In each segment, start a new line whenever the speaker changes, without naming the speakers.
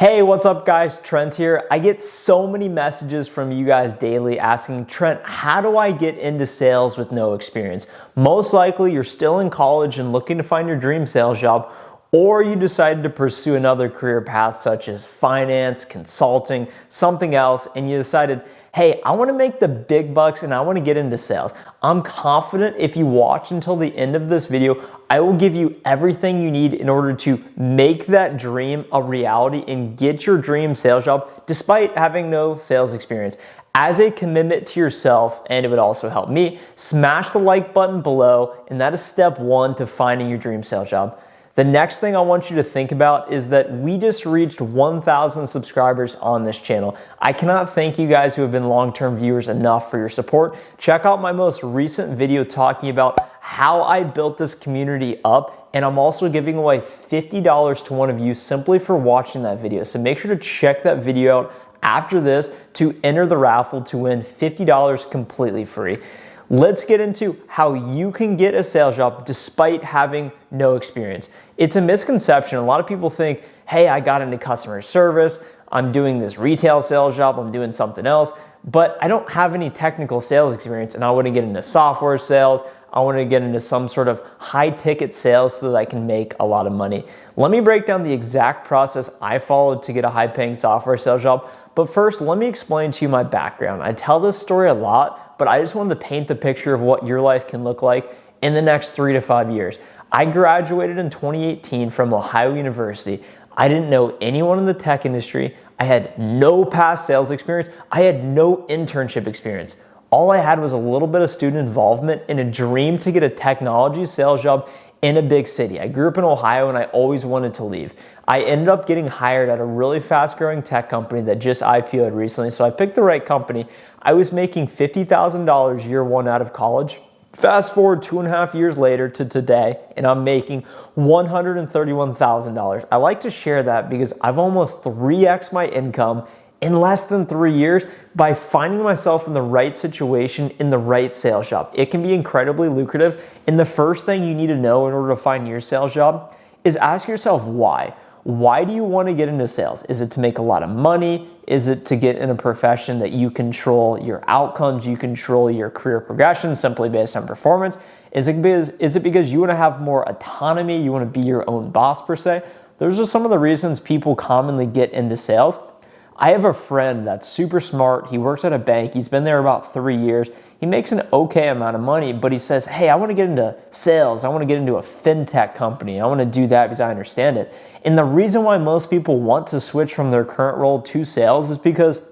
Hey, what's up guys? Trent here. I get so many messages from you guys daily asking, Trent, how do I get into sales with no experience? Most likely you're still in college and looking to find your dream sales job, or you decided to pursue another career path such as finance, consulting, something else, and you decided, hey, I want to make the big bucks and I want to get into sales. I'm confident if you watch until the end of this video, I will give you everything you need in order to make that dream a reality and get your dream sales job despite having no sales experience. As a commitment to yourself, and it would also help me, smash the like button below, and that is step one to finding your dream sales job. The next thing I want you to think about is that we just reached 1,000 subscribers on this channel. I cannot thank you guys who have been long-term viewers enough for your support. Check out my most recent video talking about how I built this community up, and I'm also giving away $50 to one of you simply for watching that video. So make sure to check that video out after this to enter the raffle to win $50 completely free. Let's get into how you can get a sales job despite having no experience. It's a misconception. A lot of people think, hey, I got into customer service, I'm doing this retail sales job, I'm doing something else, but I don't have any technical sales experience and I want to get into software sales, I want to get into some sort of high ticket sales so that I can make a lot of money. Let me break down the exact process I followed to get a high paying software sales job. But first, let me explain to you my background. I tell this story a lot, but I just wanted to paint the picture of what your life can look like in the next 3 to 5 years. I graduated in 2018 from Ohio University. I didn't know anyone in the tech industry. I had no past sales experience. I had no internship experience. All I had was a little bit of student involvement and a dream to get a technology sales job in a big city. I grew up in Ohio and I always wanted to leave. I ended up getting hired at a really fast growing tech company that just IPO'd recently, so I picked the right company. I was making $50,000 year one out of college. Fast forward 2.5 years later to today, and I'm making $131,000. I like to share that because I've almost 3x my income in less than 3 years by finding myself in the right situation in the right sales job. It can be incredibly lucrative, and the first thing you need to know in order to find your sales job is ask yourself why. Why do you want to get into sales? Is it to make a lot of money? Is it to get in a profession that you control your outcomes, you control your career progression simply based on performance? Is it because you want to have more autonomy, you want to be your own boss per se? Those are some of the reasons people commonly get into sales. I have a friend that's super smart. He works at a bank. He's been there about 3 years. He makes an okay amount of money, but he says, hey, I want to get into sales. I want to get into a fintech company. I want to do that because I understand it. And the reason why most people want to switch from their current role to sales is because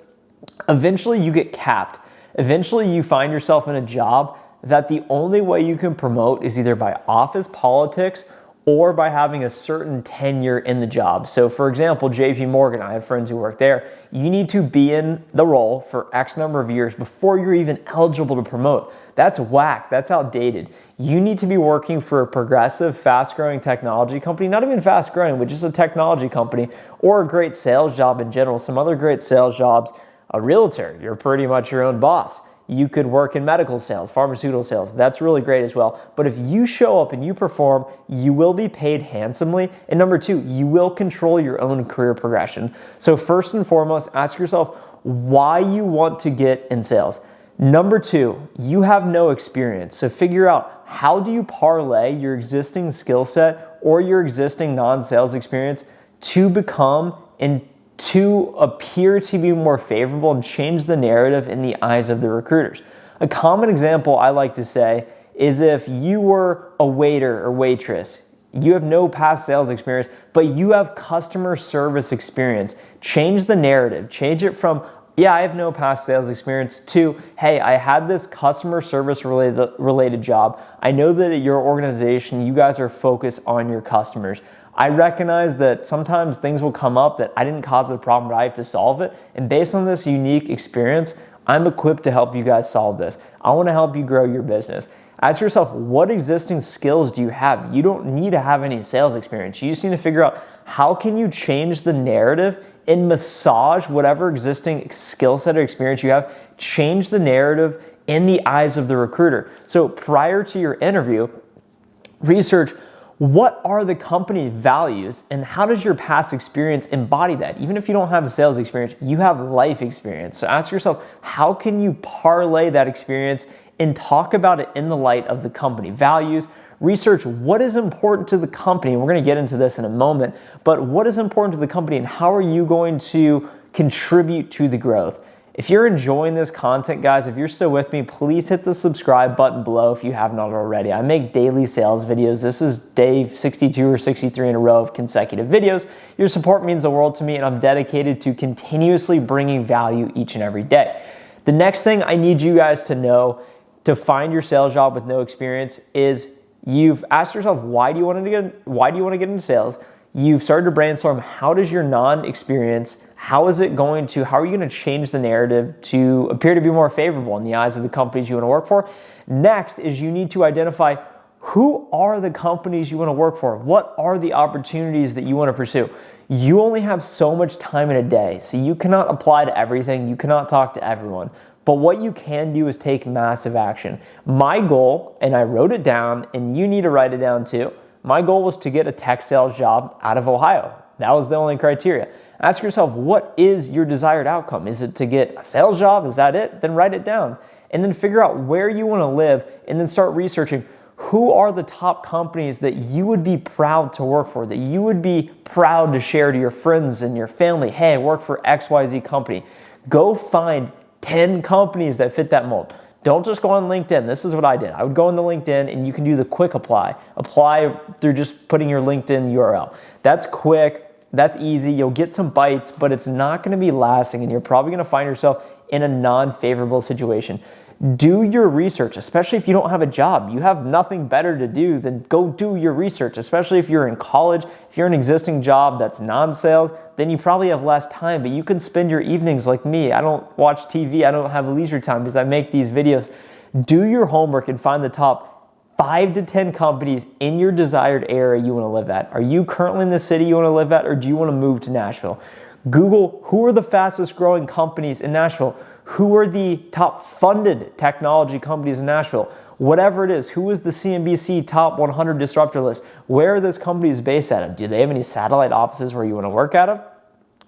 eventually you get capped. Eventually you find yourself in a job that the only way you can promote is either by office politics or by having a certain tenure in the job. So for example, JP Morgan, I have friends who work there. You need to be in the role for X number of years before you're even eligible to promote. That's whack, that's outdated. You need to be working for a progressive, fast-growing technology company, not even fast-growing, but just a technology company, or a great sales job in general. Some other great sales jobs, a realtor, you're pretty much your own boss. You could work in medical sales, pharmaceutical sales. That's really great as well. But if you show up and you perform, you will be paid handsomely. And number two, you will control your own career progression. So first and foremost, ask yourself why you want to get in sales. Number two, you have no experience. So figure out how do you parlay your existing skill set or your existing non-sales experience to become and to appear to be more favorable and change the narrative in the eyes of the recruiters. A common example I like to say is if you were a waiter or waitress, you have no past sales experience, but you have customer service experience. Change the narrative. Change it from, yeah, I have no past sales experience to, hey, I had this customer service related job. I know that at your organization, you guys are focused on your customers. I recognize that sometimes things will come up that I didn't cause the problem, but I have to solve it. And based on this unique experience, I'm equipped to help you guys solve this. I want to help you grow your business. Ask yourself, what existing skills do you have? You don't need to have any sales experience. You just need to figure out how can you change the narrative and massage whatever existing skill set or experience you have, change the narrative in the eyes of the recruiter. So prior to your interview, research what are the company values and how does your past experience embody that? Even if you don't have sales experience, you have life experience. So ask yourself, how can you parlay that experience and talk about it in the light of the company values? Research what is important to the company. We're going to get into this in a moment, but what is important to the company and how are you going to contribute to the growth? If you're enjoying this content, guys, if you're still with me, please hit the subscribe button below if you have not already. I make daily sales videos. This is day 62 or 63 in a row of consecutive videos. Your support means the world to me, and I'm dedicated to continuously bringing value each and every day. The next thing I need you guys to know to find your sales job with no experience is you've asked yourself, why do you want to get into sales? You've started to brainstorm, how does your non-experience, how are you going to change the narrative to appear to be more favorable in the eyes of the companies you want to work for? Next is you need to identify who are the companies you want to work for? What are the opportunities that you want to pursue? You only have so much time in a day, so you cannot apply to everything. You cannot talk to everyone. But what you can do is take massive action. My goal, and I wrote it down, and you need to write it down too, my goal was to get a tech sales job out of Ohio. That was the only criteria. Ask yourself, what is your desired outcome? Is it to get a sales job? Is that it? Then write it down. And then figure out where you want to live and then start researching who are the top companies that you would be proud to work for, that you would be proud to share to your friends and your family. Hey, I work for XYZ company. Go find 10 companies that fit that mold. Don't just go on LinkedIn. This is what I did. I would go into LinkedIn and you can do the quick apply. Apply through just putting your LinkedIn URL. That's quick. That's easy. You'll get some bites, but it's not going to be lasting and you're probably going to find yourself in a non-favorable situation. Do your research, especially if you don't have a job. You have nothing better to do than go do your research, especially if you're in college. If you're in an existing job that's non-sales, then you probably have less time, but you can spend your evenings like me. I don't watch TV. I don't have leisure time because I make these videos. Do your homework and find the top 5 to 10 companies in your desired area you want to live at. Are you currently in the city you want to live at, or do you want to move to Nashville? Google who are the fastest growing companies in Nashville. Who are the top funded technology companies in Nashville? Whatever it is, who is the CNBC top 100 disruptor list? Where are those companies based out of? Do they have any satellite offices where you want to work out of?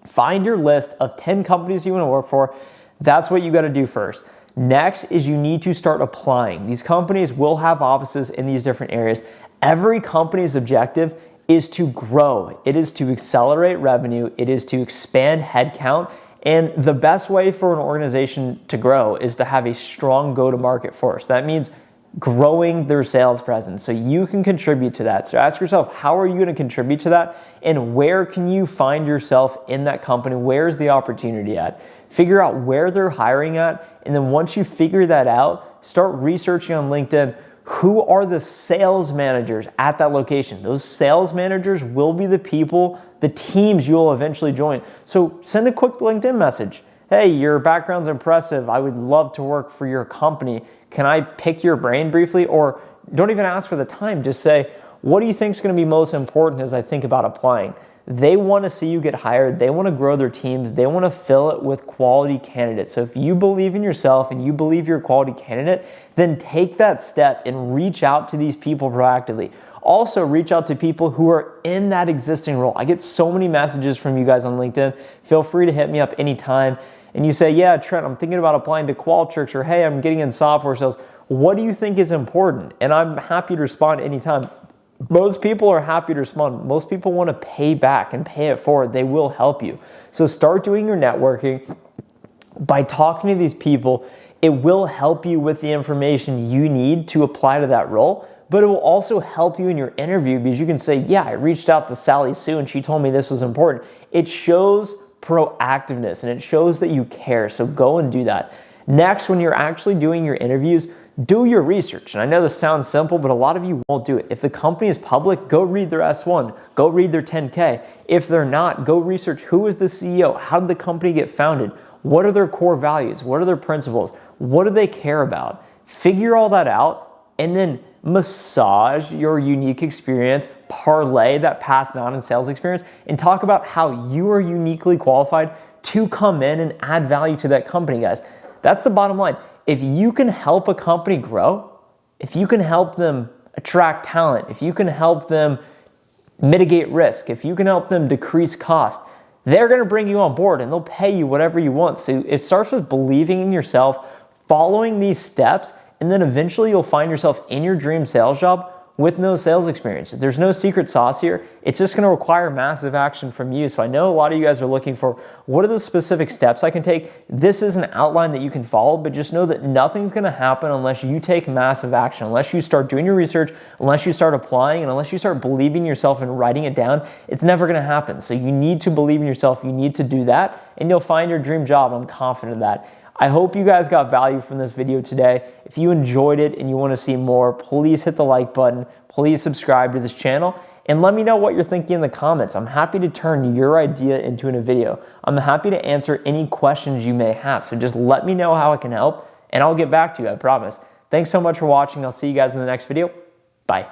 Find your list of 10 companies you want to work for. That's what you got to do first. Next is you need to start applying. These companies will have offices in these different areas. Every company's objective is to grow. It is to accelerate revenue. It is to expand headcount. And the best way for an organization to grow is to have a strong go-to-market force. That means growing their sales presence so you can contribute to that. So ask yourself, how are you going to contribute to that? And where can you find yourself in that company? Where's the opportunity at? Figure out where they're hiring at. And then once you figure that out, start researching on LinkedIn. Who are the sales managers at that location? Those sales managers will be the people, the teams you'll eventually join. So send a quick LinkedIn message. Hey, your background's impressive. I would love to work for your company. Can I pick your brain briefly? Or don't even ask for the time. Just say, what do you think is going to be most important as I think about applying? They want to see you get hired. They want to grow their teams. They want to fill it with quality candidates. So if you believe in yourself and you believe you're a quality candidate, then take that step and reach out to these people proactively. Also, reach out to people who are in that existing role. I get so many messages from you guys on LinkedIn. Feel free to hit me up anytime. And you say, yeah, Trent, I'm thinking about applying to Qualtrics, or hey, I'm getting in software sales. What do you think is important? And I'm happy to respond anytime. Most people are happy to respond. Most people want to pay back and pay it forward. They will help you. So start doing your networking. By talking to these people, it will help you with the information you need to apply to that role, but it will also help you in your interview because you can say, yeah, I reached out to Sally Sue and she told me this was important. It shows proactiveness and it shows that you care. So go and do that. Next, when you're actually doing your interviews, do your research. And I know this sounds simple, but a lot of you won't do it. If the company is public, go read their S1, go read their 10K. If they're not, go research who is the CEO, how did the company get founded, what are their core values, what are their principles, what do they care about? Figure all that out and then massage your unique experience, parlay that past non-sales experience, and talk about how you are uniquely qualified to come in and add value to that company, guys. That's the bottom line. If you can help a company grow, if you can help them attract talent, if you can help them mitigate risk, if you can help them decrease cost, they're going to bring you on board and they'll pay you whatever you want. So it starts with believing in yourself, following these steps, and then eventually you'll find yourself in your dream sales job with no sales experience. There's no secret sauce here. It's just going to require massive action from you. So I know a lot of you guys are looking for, what are the specific steps I can take? This is an outline that you can follow, but just know that nothing's going to happen unless you take massive action, unless you start doing your research, unless you start applying, and unless you start believing in yourself and writing it down. It's never going to happen. So you need to believe in yourself. You need to do that, and you'll find your dream job. I'm confident of that. I hope you guys got value from this video today. If you enjoyed it and you want to see more, please hit the like button. Please subscribe to this channel and let me know what you're thinking in the comments. I'm happy to turn your idea into a video. I'm happy to answer any questions you may have. So just let me know how I can help and I'll get back to you, I promise. Thanks so much for watching. I'll see you guys in the next video. Bye.